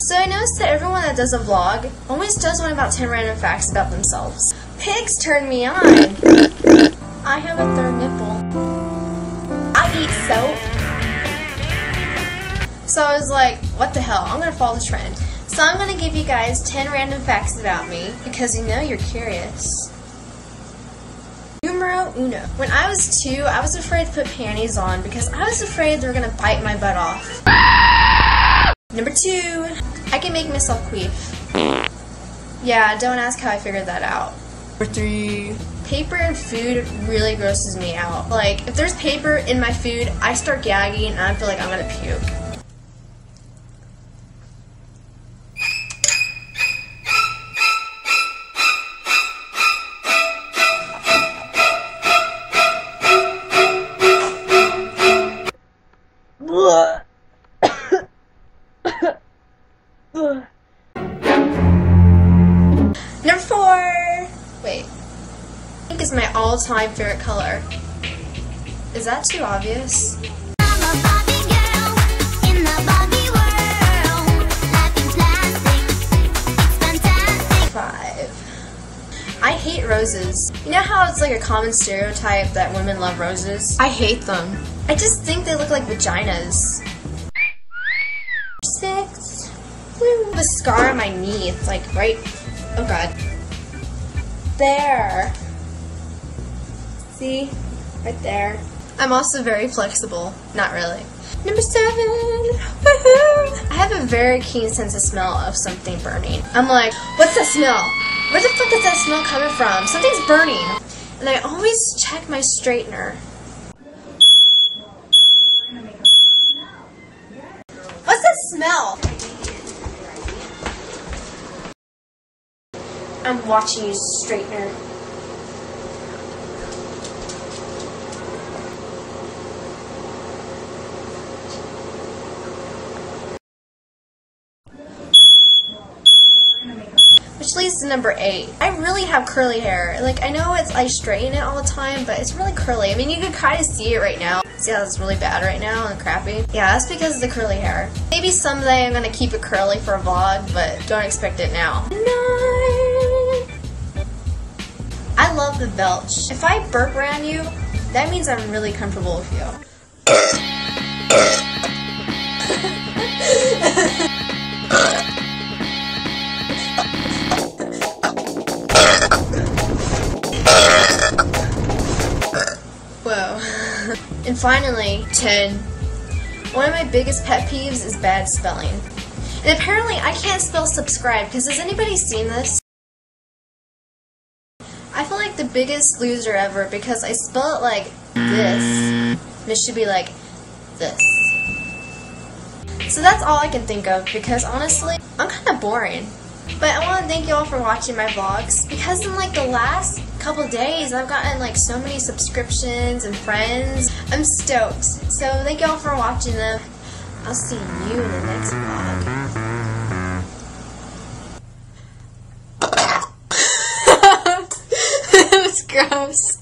So I noticed that everyone that does a vlog always does one about 10 random facts about themselves. Pigs turn me on. I have a third nipple. I eat soap. So I was like, what the hell, I'm gonna follow the trend. So I'm gonna give you guys 10 random facts about me, because you know you're curious. Numero uno. When I was 2, I was afraid to put panties on because I was afraid they were gonna bite my butt off. Number 2, I can make myself queef. Yeah, don't ask how I figured that out. Number 3, paper and food really grosses me out. Like, if there's paper in my food, I start gagging and I feel like I'm gonna puke. Number 4, wait, pink is my all-time favorite color. Is that too obvious? 5, I hate roses. You know how it's like a common stereotype that women love roses? I hate them. I just think they look like vaginas. 6, woo. I have a scar on my knee. It's like right, oh god. There. See? Right there. I'm also very flexible. Not really. Number 7, woohoo! I have a very keen sense of smell of something burning. I'm like, what's that smell? Where the fuck is that smell coming from? Something's burning. And I always check my straightener. What's that smell? I'm watching you, straightener. Which leads to number 8. I really have curly hair. Like, I know I straighten it all the time, but it's really curly. I mean, you can kind of see it right now. See how it's really bad right now and crappy? Yeah, that's because of the curly hair. Maybe someday I'm gonna keep it curly for a vlog, but don't expect it now. 9. I love the belch. If I burp around you, that means I'm really comfortable with you. Whoa. And finally, 10. One of my biggest pet peeves is bad spelling. And apparently I can't spell subscribe, because has anybody seen this? I feel like the biggest loser ever because I spell it like this. And it should be like this. So that's all I can think of, because honestly, I'm kind of boring. But I want to thank you all for watching my vlogs, because in like the last couple days I've gotten like so many subscriptions and friends. I'm stoked. So thank you all for watching them. I'll see you in the next vlog. That was gross.